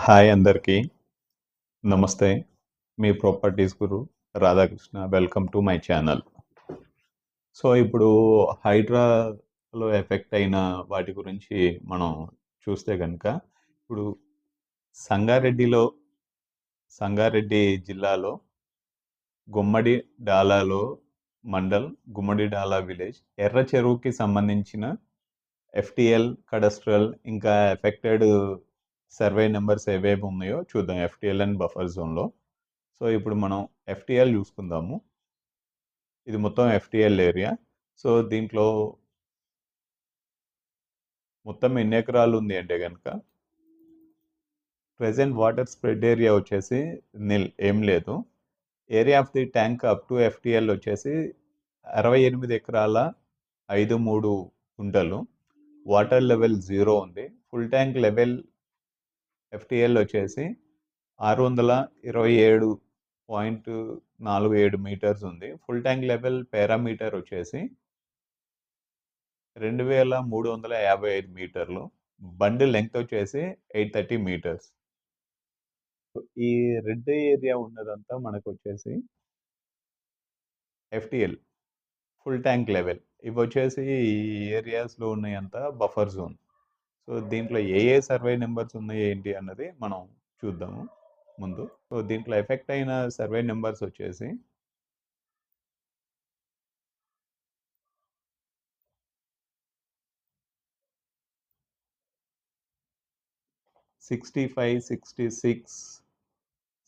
Hi అందరికీ నమస్తే. మీ properties Guru Radhakrishna. Welcome to my channel. So ఇప్పుడు హైడ్రాలో ఎఫెక్ట్ అయిన వాటి గురించి మనం చూస్తే కనుక ఇప్పుడు సంగారెడ్డి జిల్లాలో గుమ్మడి డాలాలో గుమ్మడి డాలా విలేజ్ ఎర్ర చెరువుకి సంబంధించిన ఎఫ్టిఎల్ కడస్ట్రల్ ఇంకా ఎఫెక్టెడ్ సర్వే నెంబర్స్ ఏవేవి ఉన్నాయో చూద్దాం ఎఫ్టిఎల్ అండ్ బఫర్ జోన్లో. సో ఇప్పుడు మనం ఎఫ్టిఎల్ చూసుకుందాము. ఇది మొత్తం ఎఫ్టిఎల్ ఏరియా. సో దీంట్లో మొత్తం ఎన్ని ఎకరాలు ఉంది అంటే కనుక ప్రెసెంట్ వాటర్ స్ప్రెడ్ ఏరియా వచ్చేసి ఏం లేదు. Area of the tank up to FTL వచ్చేసి 68 ఎకరాల 53 గుంటలు. వాటర్ లెవెల్ 0 ఉంది. ఫుల్ ట్యాంక్ లెవెల్ ఎఫ్టిఎల్ వచ్చేసి 627.47 మీటర్స్ ఉంది. ఫుల్ ట్యాంక్ లెవెల్ పారామీటర్ వచ్చేసి 2355 మీటర్లు. బండిల్ లెంగ్త్ వచ్చేసి 830 మీటర్స్. ఈ రెడ్ ఏరియా ఉన్నదంతా మనకు వచ్చేసి ఎఫ్టిఎల్ ఫుల్ ట్యాంక్ లెవెల్. ఇవి వచ్చేసి ఈ ఏరియాస్లో ఉన్నాయంతా బఫర్ జోన్. సో దీంట్లో ఏ సర్వే నెంబర్స్ ఉన్నాయి ఏంటి అన్నది మనం చూద్దాము ముందు. సో దీంట్లో ఎఫెక్ట్ అయిన సర్వే నెంబర్స్ వచ్చేసి 65, 66,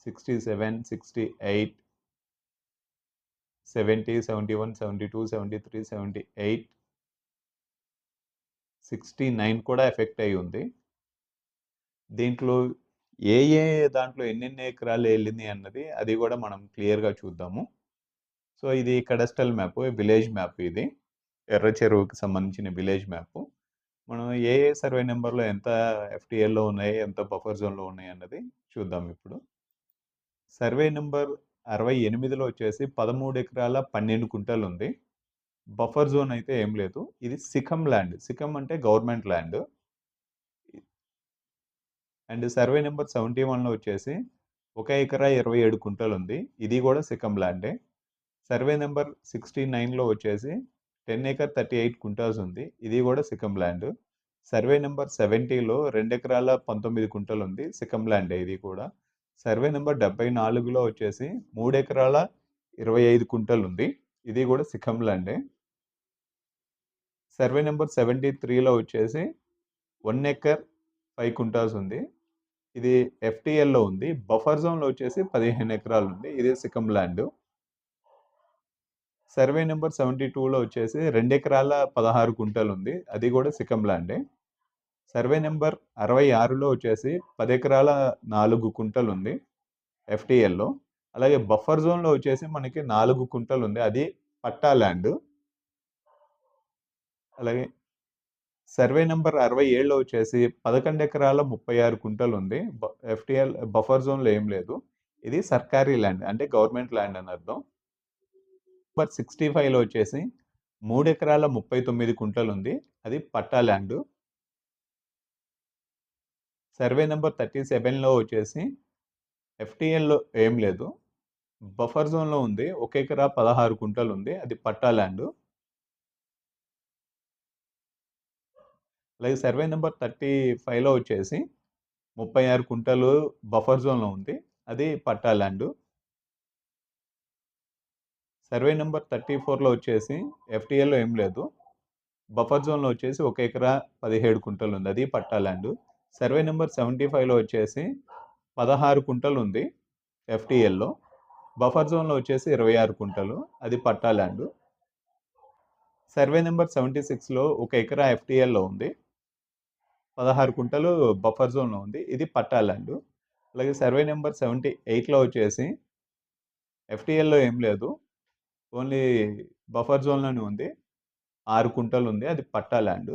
67, 68, 70, 71, 72, 73, 78, 69 కూడా ఎఫెక్ట్ అయి ఉంది. దీంట్లో దాంట్లో ఎన్నెన్ని ఎకరాలు వెళ్ళింది అన్నది అది కూడా మనం క్లియర్గా చూద్దాము. సో ఇది కడస్టల్ మ్యాప్, విలేజ్ మ్యాప్. ఇది ఎర్ర చెరువుకి సంబంధించిన విలేజ్ మ్యాప్. మనం సర్వే నెంబర్లో ఎంత ఎఫ్టిఎల్లో ఉన్నాయి, ఎంత బఫర్ జోన్లో ఉన్నాయి అన్నది చూద్దాం ఇప్పుడు. సర్వే నెంబర్ 68లో వచ్చేసి 13 ఎకరాల 12 కుంటలు ఉంది. బఫర్ జోన్ అయితే ఏం లేదు. ఇది సికమ్ ల్యాండ్. సికమ్ అంటే government land. And survey number 71లో వచ్చేసి 1 ఎకరా 27 కుంటలు ఉంది. ఇది కూడా సికమ్ ల్యాండే. సర్వే నెంబర్ 69లో వచ్చేసి 10 ఎకర్ 38 కుంటాస్ ఉంది. ఇది కూడా సికమ్ ల్యాండ్. సర్వే నెంబర్ 70లో 2 ఎకరాల 19 కుంటలు ఉంది. సికమ్ ల్యాండే ఇది కూడా. సర్వే నెంబర్ 74లో వచ్చేసి 3 ఎకరాల 25 కుంటలు ఉంది. ఇది కూడా సికమ్ ల్యాండే. సర్వే నెంబర్ 73లో వచ్చేసి 1 ఎకర్ 5 కుంటాస్ ఉంది. ఇది ఎఫ్టిఎల్లో ఉంది. బఫర్ జోన్లో వచ్చేసి 15 ఎకరాలు ఉంది. ఇది సికమ్ ల్యాండ్. సర్వే నెంబర్ 72లో వచ్చేసి 2 ఎకరాల 16 కుంటలు ఉంది. అది కూడా సికమ్ ల్యాండే. సర్వే నెంబర్ 66లో వచ్చేసి 10 ఎకరాల 4 కుంటలు ఉంది ఎఫ్టిఎల్లో. అలాగే బఫర్ జోన్లో వచ్చేసి మనకి 4 కుంటలు ఉంది. అది పట్టా ల్యాండ్. అలాగే సర్వే నెంబర్ 67లో వచ్చేసి 11 ఎకరాల 36 కుంటలు ఉంది. ఎఫ్టిఎల్ బఫర్ జోన్లో ఏం లేదు. ఇది సర్కారీ ల్యాండ్, అంటే గవర్నమెంట్ ల్యాండ్ అని అర్థం. నెంబర్ 65లో వచ్చేసి 3 ఎకరాల 39 కుంటలు ఉంది. అది పట్టా ల్యాండ్. సర్వే నెంబర్ 37లో వచ్చేసి ఎఫ్టిఎల్లో ఏం లేదు. బఫర్ జోన్లో ఉంది. 1 ఎకరా 16 కుంటలు ఉంది. అది పట్టా ల్యాండ్. అలాగే సర్వే నెంబర్ 35లో వచ్చేసి 36 కుంటలు బఫర్ జోన్లో ఉంది. అది పట్టా ల్యాండ్. సర్వే నెంబర్ 34లో వచ్చేసి ఎఫ్టిఎల్లో ఏం లేదు. బఫర్ జోన్లో వచ్చేసి 1 ఎకరా 17 కుంటలు ఉంది. అది పట్టా ల్యాండ్. సర్వే నెంబర్ 75లో వచ్చేసి 16 కుంటలు ఉంది ఎఫ్టిఎల్లో. బఫర్ జోన్లో వచ్చేసి 26 కుంటలు. అది పట్టా ల్యాండ్. సర్వే నెంబర్ 76లో 1 ఎకరా ఎఫ్టిఎల్లో ఉంది. 16 కుంటలు బఫర్ జోన్లో ఉంది. ఇది పట్టా ల్యాండ్. అలాగే సర్వే నెంబర్ 78లో వచ్చేసి ఎఫ్టిఎల్లో ఏం లేదు. ఓన్లీ బఫర్ జోన్లోనే ఉంది. 6 కుంటలు ఉంది. అది పట్టా ల్యాండ్.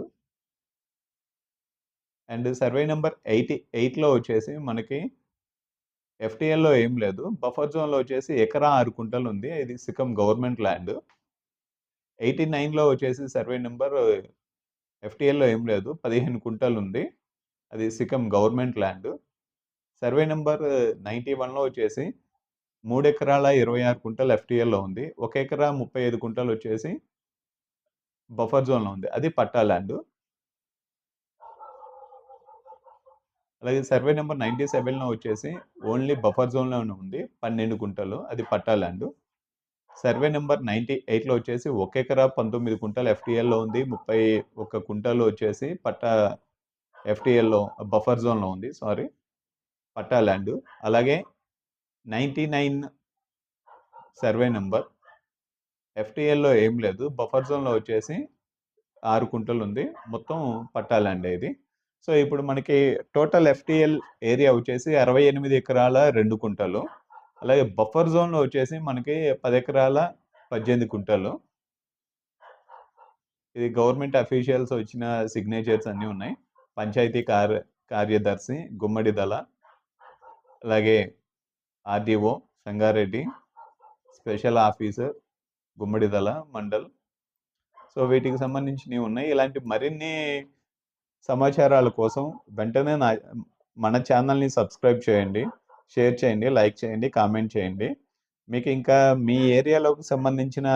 అండ్ సర్వే నెంబర్ 88లో వచ్చేసి మనకి ఎఫ్టిఎల్లో ఏం లేదు. బఫర్ జోన్లో వచ్చేసి ఎకరా 6 కుంటలు ఉంది. ఇది సికమ్ గవర్నమెంట్ ల్యాండ్. 89లో వచ్చేసి సర్వే నెంబర్ ఎఫ్టిఎల్లో ఏం లేదు. 15 కుంటలు ఉంది. అది సికమ్ గవర్నమెంట్ ల్యాండ్. సర్వే నెంబర్ 91లో వచ్చేసి 3 ఎకరాల 26 కుంటలు ఎఫ్టీఎల్‌లో ఉంది. 1 ఎకరా 35 కుంటలు వచ్చేసి బఫర్ జోన్‌లో ఉంది. అది పట్టా ల్యాండ్. అలాగే సర్వే నెంబర్ 97లో వచ్చేసి ఓన్లీ బఫర్ జోన్‌లోనే ఉంది. 12 గుంటలు. అది పట్టా ల్యాండ్. సర్వే నెంబర్ 98లో వచ్చేసి 1 ఎకరా 19 కుంటలు ఎఫ్టీఎల్‌లో ఉంది. 31 కుంటలు వచ్చేసి పట్టా ఎఫ్టీఎల్‌లో బఫర్ జోన్‌లో ఉంది. సారీ. పట్టా ల్యాండ్. అలాగే 99 సర్వే నెంబర్ ఎఫ్టీఎల్‌లో ఏం లేదు. బఫర్ జోన్‌లో వచ్చేసి 6 కుంటలు ఉంది. మొత్తం పట్టా ల్యాండ్ ఇది. సో, ఇప్పుడు మనకి టోటల్ ఎఫ్టీఎల్ ఏరియా వచ్చేసి 68 ఎకరాల 2 కుంటలు. అలాగే బఫర్ జోన్‌లో వచ్చేసి మనకి 10 ఎకరాల 18 కుంటలు. ఇది గవర్నమెంట్ అఫీషియల్స్ వచ్చిన సిగ్నేచర్స్ అన్నీ ఉన్నాయి. పంచాయతీ కార్యదర్శి గుమ్మడిదల, అలాగే RDO Sangareddy, special officer Gummadidala mandal. So, వీటికి సంబంధించినవి ఉన్నాయి. ఇలాంటి మరిన్ని సమాచారాల కోసం వెంటనే మన ఛానల్‌ని సబ్స్క్రైబ్ చేయండి, షేర్ చేయండి, లైక్ చేయండి, కామెంట్ చేయండి. మీకు ఇంకా మీ ఏరియాలోకి సంబంధించిన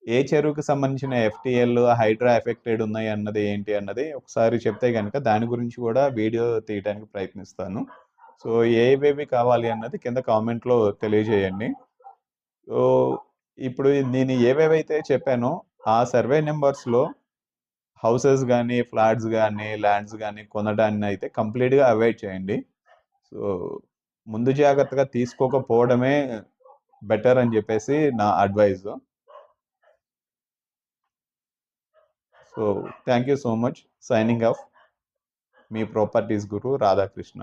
ఏ చెరువుకి సంబంధించిన ఎఫ్టీఎల్, హైడ్రా ఎఫెక్టెడ్ ఉన్నాయి అన్నది ఏంటి అన్నది ఒకసారి చెప్తే గనుక దాని గురించి కూడా వీడియో తీయడానికి ప్రయత్నిస్తాను. సో, ఏవేవి కావాలి అన్నది కింద కామెంట్‌లో తెలియజేయండి. సో, ఇప్పుడు నేను ఏవేవైతే చెప్పానో ఆ సర్వే నంబర్స్‌లో హౌసెస్ గానీ, ఫ్లాట్స్ గానీ, ల్యాండ్స్ గానీ కొనడాన్నయితే కంప్లీట్‌గా అవాయిడ్ చేయండి. సో, ముందు జాగ్రత్తగా తీసుకోకపోవడమే బెటర్ అని జెప్పేసి నా advice. So, thank you so much. Signing off. మీ ప్రాపర్టీస్ గురు రాధాకృష్ణ.